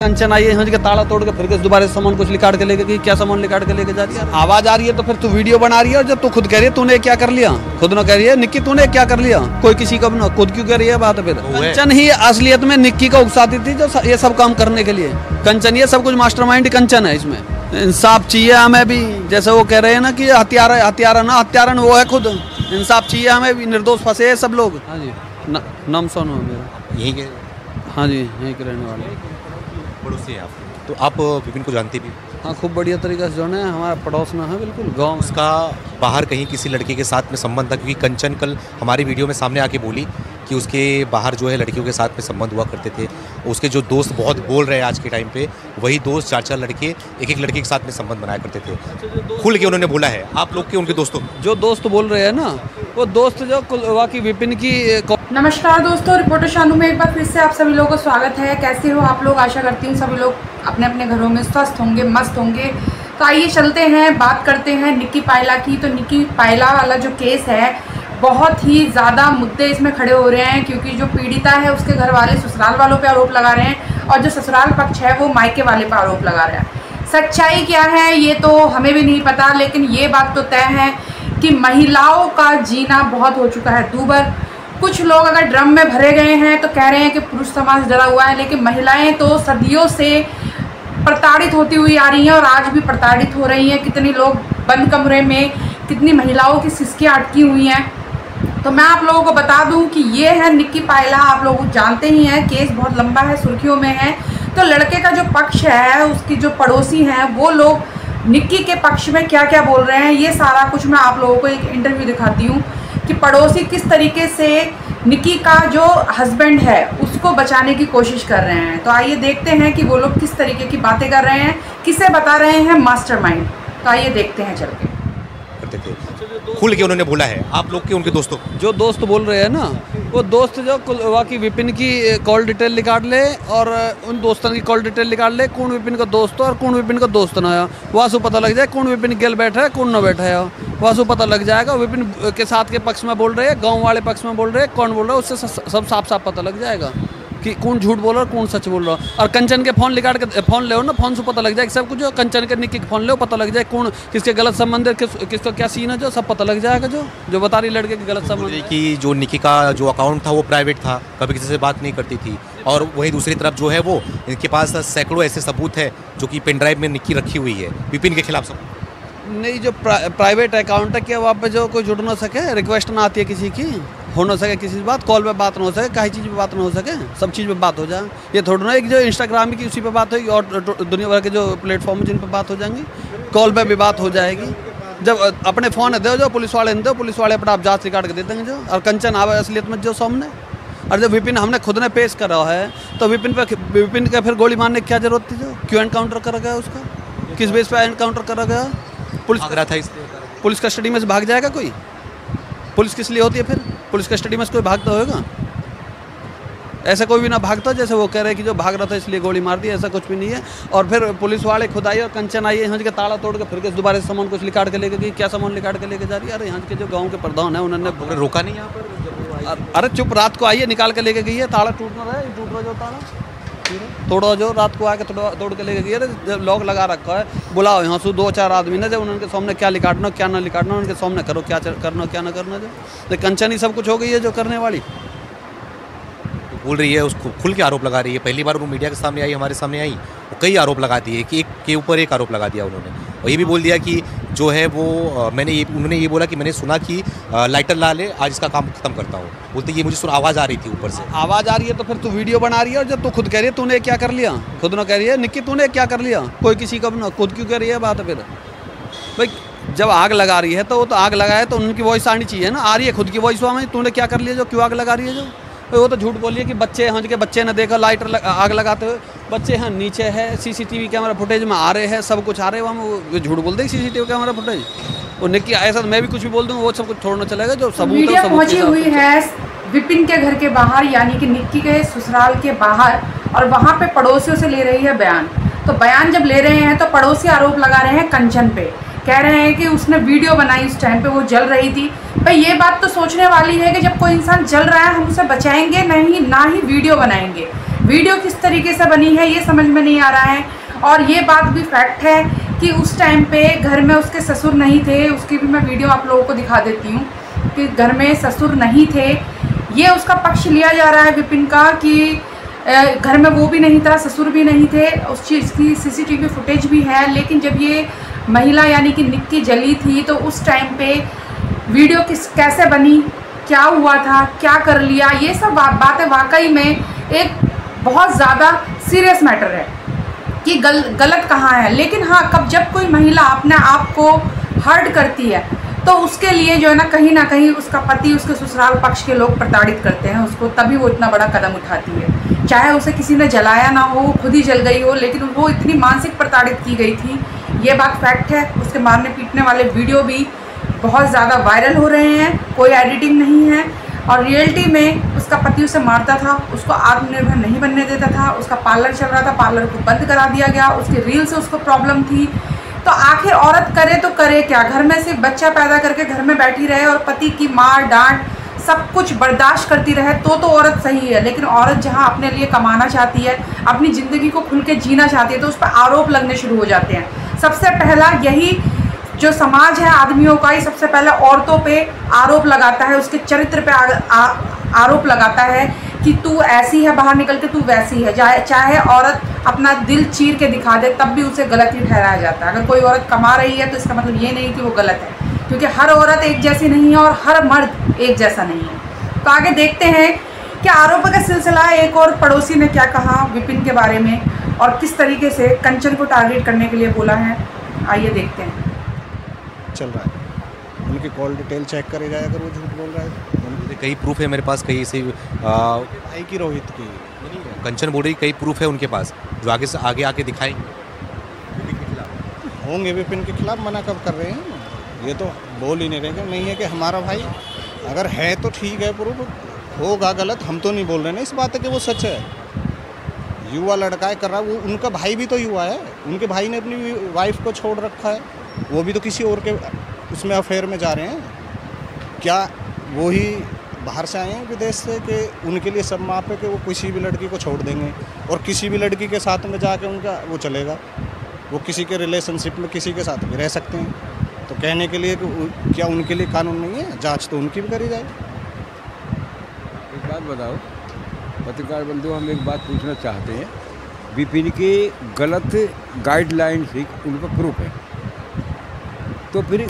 कंचन आई है यहाँ के ताला तोड़ के फिर के दोबारा सामान कुछ निकाल के लेके गई। क्या सामान निकाल के लेके जा रही है? आवाज आ रही है तो फिर तू वीडियो बना रही है, और जब तू खुद कह रही है तूने क्या कर लिया, खुद ना कह रही है निक्की तूने क्या कर लिया, कोई किसी का ना खुद क्यों कह रही है बात। फिर कंचन ही असलियत में निक्की का उकसाती थी जो ये सब काम करने के लिए। कंचन ये सब कुछ मास्टरमाइंड कंचन है। इसमें इंसाफ चाहिए हमें भी, जैसे वो कह रहे हैं ना कि हत्यारन वो है खुद। इंसाफ चाहिए हमें भी, निर्दोष फंसे हैं सब लोग। हाँ जी, नाम सोनू है मेरा। यहीं के? हाँ जी, यहीं के रहने वाले। पड़ोसी हैं आप, तो आप विपिन को जानते भी? हाँ, खूब बढ़िया तरीके से जो है हमारा पड़ोस में है, बिल्कुल गाँव। उसका बाहर कहीं किसी लड़के के साथ में संबंध था, क्योंकि कंचन कल हमारी वीडियो में सामने आके बोली कि उसके बाहर जो है लड़कियों के साथ में संबंध हुआ करते थे। उसके जो दोस्त बहुत बोल रहे हैं आज के टाइम पे, वही दोस्त 4-4 लड़के एक लड़के के साथ में संबंध बनाया करते थे। खुल के उन्होंने बोला है आप लोग के, उनके दोस्तों जो दोस्त बोल रहे हैं ना, वो दोस्त जो वाकई विपिन की। नमस्कार दोस्तों, रिपोर्टर शानू में एक बार फिर से आप सभी लोगों का स्वागत है। कैसे हो आप लोग? आशा करती हूँ सभी लोग अपने अपने घरों में स्वस्थ होंगे, मस्त होंगे। तो आइए चलते हैं, बात करते हैं निक्की पायला की। तो निक्की पायला वाला जो केस है, बहुत ही ज़्यादा मुद्दे इसमें खड़े हो रहे हैं, क्योंकि जो पीड़िता है उसके घर वाले ससुराल वालों पे आरोप लगा रहे हैं, और जो ससुराल पक्ष है वो मायके वाले पे आरोप लगा रहे हैं। सच्चाई क्या है ये तो हमें भी नहीं पता, लेकिन ये बात तो तय है कि महिलाओं का जीना बहुत हो चुका है दूभर। कुछ लोग अगर ड्रम में भरे गए हैं तो कह रहे हैं कि पुरुष समाज डरा हुआ है, लेकिन महिलाएं तो सदियों से प्रताड़ित होती हुई आ रही हैं और आज भी प्रताड़ित हो रही हैं। कितने लोग बंद कमरे में, कितनी महिलाओं की सिसकियां अटकी हुई हैं। तो मैं आप लोगों को बता दूं कि ये है निक्की पायला। आप लोग जानते ही हैं, केस बहुत लंबा है, सुर्खियों में है। तो लड़के का जो पक्ष है, उसकी जो पड़ोसी हैं, वो लोग निक्की के पक्ष में क्या क्या बोल रहे हैं, ये सारा कुछ मैं आप लोगों को एक इंटरव्यू दिखाती हूँ कि पड़ोसी किस तरीके से निक्की का जो हस्बैंड है उसको बचाने की कोशिश कर रहे हैं। तो आइए देखते हैं कि वो लोग किस तरीके की बातें कर रहे हैं, किसे बता रहे हैं मास्टरमाइंड। तो आइए देखते हैं चल के। खुल के उन्होंने बोला है आप लोग के, उनके दोस्तों जो दोस्त बोल रहे हैं ना, वो दोस्त जो वाकई विपिन की कॉल डिटेल निकाल ले, और उन दोस्तों की कॉल डिटेल निकाल ले, कौन विपिन का दोस्त और कौन विपिन का दोस्त ना है। वासु पता लग जाए कौन विपिन गेल बैठा है, कौन ना बैठा है। वासु पता लग जाएगा। विपिन के साथ के पक्ष में बोल रहे हैं, गाँव वाले पक्ष में बोल रहे हैं, कौन बोल रहा है, उससे सब साफ साफ पता लग जाएगा कि कौन झूठ बोल रहा है, कौन सच बोल रहा है। और कंचन के फोन निकाल के फोन ले ना, फोन से पता लग जाए सब कुछ। जो कंचन के निक्की के फोन ले, पता लग जाए कौन किसके गलत संबंध है, किसका क्या सीन है, जो सब पता लग जाएगा। जो बता रही लड़के के गलत संबंध कि जो निक्की का जो अकाउंट था वो प्राइवेट था, कभी किसी से बात नहीं करती थी। और वही दूसरी तरफ जो है वो इनके पास सैकड़ों ऐसे सबूत है जो कि पेन ड्राइव में निक्की रखी हुई है विपिन के खिलाफ। सब नहीं, जो प्राइवेट अकाउंट है, क्या वहाँ पे जो कोई जुड़ ना सके, रिक्वेस्ट ना आती है किसी की, हो ना सके किसी से बात, कॉल पे बात ना हो सके, कहीं चीज़ पे बात ना हो सके, सब चीज़ पे बात हो जाए। ये थोड़ा ना एक जो इंस्टाग्राम की उसी पे बात होगी, और दुनिया भर के जो प्लेटफॉर्म जिन पे बात हो जाएंगी, कॉल पे भी बात हो जाएगी। जब अपने फ़ोन दो, जो पुलिस वाले दो, पुलिस वाले अपना आप जाँच रिकॉर्ड कर देते हैं जो, और कंचन आवे असलियत में जो सामने। और जब विपिन हमने खुद ने पेश करा है, तो विपिन का फिर गोली मारने की क्या जरूरत थी? जो क्यों एनकाउंटर करा गया उसका, किस बेस पर एनकाउंटर करा गया? पुलिस भाग रहा था, इसलिए पुलिस कस्टडी में से भाग जाएगा कोई? पुलिस किस लिए होती है फिर? पुलिस कस्टडी में से कोई भागता होगा? ऐसा कोई भी ना भागता, जैसे वो कह रहे हैं कि जो भाग रहा था इसलिए गोली मार दी, ऐसा कुछ भी नहीं है। और फिर पुलिस वाले खुद आई और कंचन आई यहाँ के ताला तोड़ के फिर के दोबारा सामान कुछ निकाल के लेके गई। क्या सामान निकाल के लेके जा रही है? अरे यहाँ के जो गाँव के प्रधान है उन्होंने रोका नहीं यहाँ पर। अरे चुप, रात को आई है, निकाल के लेके गई है। ताला टूट ना रहा है, टूट रहा जो ताला तोड़ो, जो रात को आके तोड़ के लेके गई है। लॉक लगा रखा है, बुलाओ यहाँ से 2-4 आदमी ने, जब उनके सामने क्या लिकाटना क्या ना लिकाटना, उनके सामने करो क्या करना क्या ना करना। जो कंचन ही सब कुछ हो गई है जो करने वाली बोल रही है, उसको खुल के आरोप लगा रही है। पहली बार वो मीडिया के सामने आई, हमारे सामने आई, वो कई आरोप लगा दिए कि एक के ऊपर एक आरोप लगा दिया उन्होंने। और ये भी बोल दिया कि जो है वो उन्होंने ये बोला कि मैंने सुना कि लाइटर ला ले, आज इसका काम खत्म करता हूँ। बोलते ये मुझे आवाज़ आ रही थी ऊपर से। आवाज़ आ रही है तो फिर तू वीडियो बना रही है, और जब तू खुद कह रही है तूने क्या कर लिया, खुद ना कह रही है निक्की तूने क्या कर लिया, कोई किसी का ना खुद क्यों कह रही है बात। फिर भाई जब आग लगा रही है तो वो तो आग लगाए तो उनकी वॉइस आनी चाहिए ना। आ रही है खुद की वॉइस में, तूने क्या कर लिया, जो क्यों आग लगा रही है। जो वो तो झूठ बोलिए कि बच्चे हंस के बच्चे ने देखा लाइटर आग लगाते हुए, बच्चे हैं नीचे है, सीसीटीवी कैमरा फुटेज में आ रहे हैं, सब कुछ आ रहे हैं। वो झूठ बोल देंगे सीसीटीवी कैमरा फुटेज, वो निक्की ऐसा मैं भी कुछ भी बोल दूँ, वो सब कुछ छोड़ना चलेगा। जो सबूत पहुंची हुई है विपिन के घर के बाहर, यानी कि निक्की के ससुराल के बाहर, और वहाँ पे पड़ोसियों से ले रही है बयान। तो बयान जब ले रहे हैं तो पड़ोसी आरोप लगा रहे हैं कंचन पे, कह रहे हैं कि उसने वीडियो बनाई, उस टाइम पे वो जल रही थी। भाई ये बात तो सोचने वाली है कि जब कोई इंसान जल रहा है हम उसे बचाएंगे नहीं, ना ही वीडियो बनाएंगे। वीडियो किस तरीके से बनी है ये समझ में नहीं आ रहा है। और ये बात भी फैक्ट है कि उस टाइम पे घर में उसके ससुर नहीं थे, उसकी भी मैं वीडियो आप लोगों को दिखा देती हूँ कि घर में ससुर नहीं थे। ये उसका पक्ष लिया जा रहा है विपिन का कि घर में वो भी नहीं था, ससुर भी नहीं थे, उस चीज़ की CCTV फुटेज भी है। लेकिन जब ये महिला यानी कि निक्की जली थी तो उस टाइम पे वीडियो कैसे बनी, क्या हुआ था, क्या कर लिया, ये सब बातें वाकई में एक बहुत ज़्यादा सीरियस मैटर है कि गलत कहाँ है। लेकिन हाँ, जब कोई महिला अपने आप को हर्ट करती है तो उसके लिए जो है ना कहीं उसका पति, उसके ससुराल पक्ष के लोग प्रताड़ित करते हैं उसको, तभी वो इतना बड़ा कदम उठाती है। चाहे उसे किसी ने जलाया ना हो, खुद ही जल गई हो, लेकिन वो इतनी मानसिक प्रताड़ित की गई थी, ये बात फैक्ट है। उसके मारने पीटने वाले वीडियो भी बहुत ज़्यादा वायरल हो रहे हैं, कोई एडिटिंग नहीं है। और रियलिटी में उसका पति उसे मारता था, उसको आत्मनिर्भर नहीं बनने देता था, उसका पार्लर चल रहा था, पार्लर को बंद करा दिया गया, उसकी रील से उसको प्रॉब्लम थी। तो आखिर औरत करे तो करे क्या? घर में सिर्फ बच्चा पैदा करके घर में बैठी रहे और पति की मार डांट सब कुछ बर्दाश्त करती रहे तो औरत सही है। लेकिन औरत जहाँ अपने लिए कमाना चाहती है, अपनी ज़िंदगी को खुल के जीना चाहती है, तो उस पर आरोप लगने शुरू हो जाते हैं। सबसे पहला यही जो समाज है आदमियों का, ही सबसे पहले औरतों पे आरोप लगाता है, उसके चरित्र पे आरोप लगाता है कि तू ऐसी है, बाहर निकल के तू वैसी है। चाहे औरत अपना दिल चीर के दिखा दे तब भी उसे गलत ही ठहराया जाता है। अगर कोई औरत कमा रही है तो इसका मतलब ये नहीं कि वो गलत है, क्योंकि हर औरत एक जैसी नहीं है और हर मर्द एक जैसा नहीं है। तो आगे देखते हैं कि आरोप का सिलसिला है। एक और पड़ोसी ने क्या कहा विपिन के बारे में और किस तरीके से कंचन को टारगेट करने के लिए बोला है, आइए देखते हैं। चल रहा है, उनकी कॉल डिटेल चेक करे जाए अगर वो झूठ बोल रहा है। कई प्रूफ है मेरे पास, कई से भाई की रोहित की कंचन बोल रही, कई प्रूफ है उनके पास जो आगे आके दिखाएंगे होंगे। विपिन के खिलाफ मना कब कर रहे हैं? ये तो बोल ही नहीं रहे कि नहीं है कि हमारा भाई, अगर है तो ठीक है, प्रूफ होगा गलत, हम तो नहीं बोल रहे ना इस बात है कि वो सच है। युवा लड़का है कर रहा है, वो उनका भाई भी तो युवा है, उनके भाई ने अपनी वाइफ को छोड़ रखा है, वो भी तो किसी और के उसमें अफेयर में जा रहे हैं। क्या वो ही बाहर से आए हैं विदेश से कि उनके लिए सब माप है कि वो किसी भी लड़की को छोड़ देंगे और किसी भी लड़की के साथ में जाके उनका वो चलेगा, वो किसी के रिलेशनशिप में किसी के साथ भी रह सकते हैं। तो कहने के लिए कि क्या उनके लिए कानून नहीं है? जांच तो उनकी भी करी जाए। एक बात बताओ पत्रकार बंधु, हम एक बात पूछना चाहते हैं। विपिन के गलत गाइडलाइन से उन पर प्रूफ है, तो फिर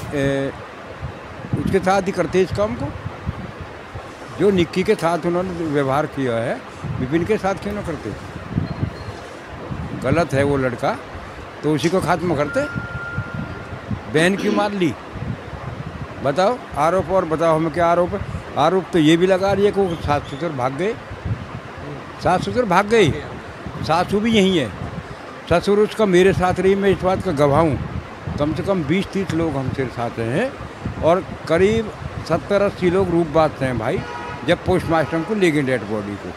उसके साथ ही करते इस काम को। जो निक्की के साथ उन्होंने व्यवहार किया है, विपिन के साथ क्यों ना करते? गलत है वो लड़का, तो उसी को खात्मा करते। बहन की मार ली, बताओ आरोप। और बताओ हमें क्या आरोप है? आरोप तो ये भी लगा रही है कि वो सास ससुर भाग गए, सास ससुर भाग गई, सासू भी यहीं है, ससुर उसका मेरे साथ रही, मैं इस बात का गवाह हूँ। कम से कम 20-30 लोग हमसे साथ हैं और करीब 70-80 लोग रूपबाज हैं भाई, जब पोस्टमास्टर को ले गए डेड बॉडी को।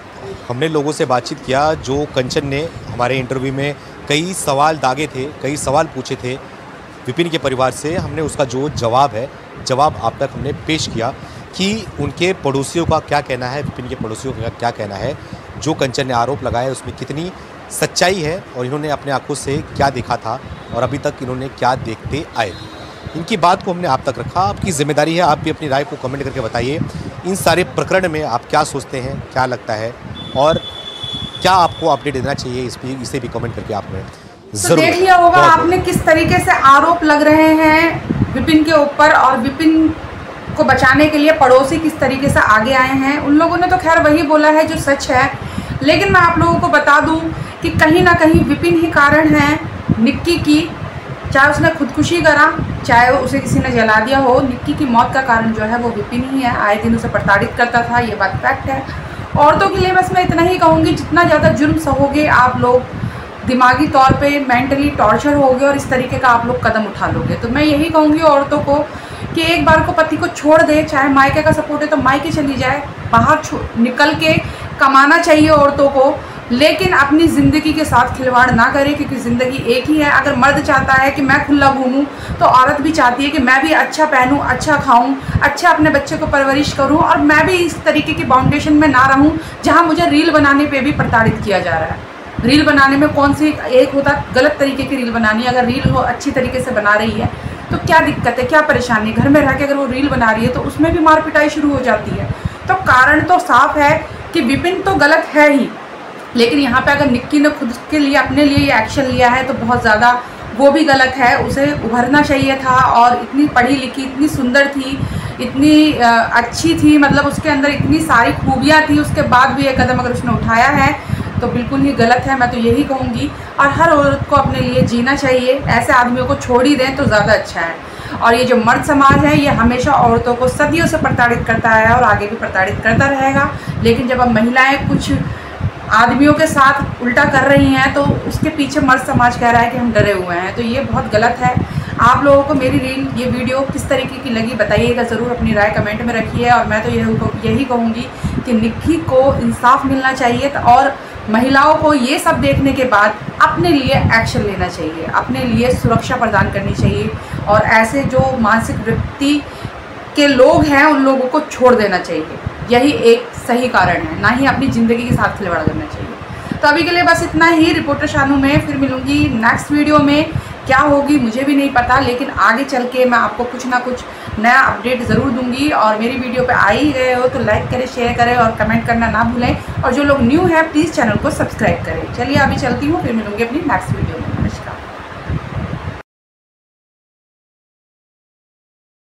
हमने लोगों से बातचीत किया, जो कंचन ने हमारे इंटरव्यू में कई सवाल दागे थे, कई सवाल पूछे थे विपिन के परिवार से। हमने उसका जो जवाब आप तक हमने पेश किया कि उनके पड़ोसियों का क्या कहना है, विपिन के पड़ोसियों का क्या कहना है, जो कंचन ने आरोप लगाया उसमें कितनी सच्चाई है और इन्होंने अपने आंखों से क्या देखा था और अभी तक इन्होंने क्या देखते आए। इनकी बात को हमने आप तक रखा। आपकी जिम्मेदारी है, आप भी अपनी राय को कमेंट करके बताइए। इन सारे प्रकरण में आप क्या सोचते हैं, क्या लगता है और क्या आपको अपडेट देना चाहिए, इसे भी कमेंट करके आपने जरूर देख लिया होगा आपने किस तरीके से आरोप लग रहे हैं विपिन के ऊपर, और विपिन को बचाने के लिए पड़ोसी किस तरीके से आगे आए हैं। उन लोगों ने तो खैर वही बोला है जो सच है, लेकिन मैं आप लोगों को बता दूं कि कहीं ना कहीं विपिन ही कारण है निक्की की, चाहे उसने खुदकुशी करा, चाहे उसे किसी ने जला दिया हो, निक्की की मौत का कारण जो है वो विपिन ही है। आए दिन उसे प्रताड़ित करता था, ये बात फैक्ट है। औरतों के लिए बस मैं इतना ही कहूँगी, जितना ज़्यादा जुर्म सहोगे आप लोग, दिमागी तौर पे मेंटली टॉर्चर होगे और इस तरीके का आप लोग कदम उठा लोगे, तो मैं यही कहूँगी औरतों को कि एक बार को पति को छोड़ दे, चाहे मायके का सपोर्ट है तो मायके चली जाए, बाहर निकल के कमाना चाहिए औरतों को। लेकिन अपनी ज़िंदगी के साथ खिलवाड़ ना करें, क्योंकि ज़िंदगी एक ही है। अगर मर्द चाहता है कि मैं खुला घूमूं, तो औरत भी चाहती है कि मैं भी अच्छा पहनूं, अच्छा खाऊं, अच्छा अपने बच्चे को परवरिश करूं, और मैं भी इस तरीके की बाउंडेशन में ना रहूं जहां मुझे रील बनाने पे भी प्रताड़ित किया जा रहा है। रील बनाने में कौन सी एक होता गलत तरीके की रील बनानी, अगर रील वो अच्छी तरीके से बना रही है तो क्या दिक्कत है, क्या परेशानी। घर में रह के अगर वो रील बना रही है तो उसमें भी मार पिटाई शुरू हो जाती है। तो कारण तो साफ है कि विपिन तो गलत है ही, लेकिन यहाँ पे अगर निक्की ने खुद के लिए अपने लिए ये एक्शन लिया है तो बहुत ज़्यादा वो भी गलत है। उसे उभरना चाहिए था, और इतनी पढ़ी लिखी, इतनी सुंदर थी, इतनी अच्छी थी, मतलब उसके अंदर इतनी सारी खूबियाँ थी, उसके बाद भी ये कदम अगर उसने उठाया है तो बिल्कुल ही गलत है। मैं तो यही कहूँगी, और हर औरत को अपने लिए जीना चाहिए, ऐसे आदमियों को छोड़ ही दें तो ज़्यादा अच्छा है। और ये जो मर्द समाज है ये हमेशा औरतों को सदियों से प्रताड़ित करता है और आगे भी प्रताड़ित करता रहेगा। लेकिन जब अब महिलाएं कुछ आदमियों के साथ उल्टा कर रही हैं तो उसके पीछे मर्द समाज कह रहा है कि हम डरे हुए हैं, तो ये बहुत गलत है। आप लोगों को मेरी रील, ये वीडियो किस तरीके की लगी बताइएगा ज़रूर, अपनी राय कमेंट में रखिए। और मैं तो यही कहूँगी कि निक्की को इंसाफ मिलना चाहिए, और महिलाओं को ये सब देखने के बाद अपने लिए एक्शन लेना चाहिए, अपने लिए सुरक्षा प्रदान करनी चाहिए, और ऐसे जो मानसिक वृत्ति के लोग हैं उन लोगों को छोड़ देना चाहिए। यही एक सही कारण है, ना ही अपनी ज़िंदगी के साथ खिलवाड़ करना चाहिए। तो अभी के लिए बस इतना ही। रिपोर्टर शानू में फिर मिलूंगी नेक्स्ट वीडियो में। क्या होगी मुझे भी नहीं पता, लेकिन आगे चल के मैं आपको कुछ ना कुछ नया अपडेट ज़रूर दूंगी। और मेरी वीडियो पे आ ही गए हो तो लाइक करें, शेयर करें और कमेंट करना ना भूलें। और जो लोग न्यू हैं प्लीज़ चैनल को सब्सक्राइब करें। चलिए अभी चलती हूँ, फिर मिलूंगी अपनी नेक्स्ट वीडियो में।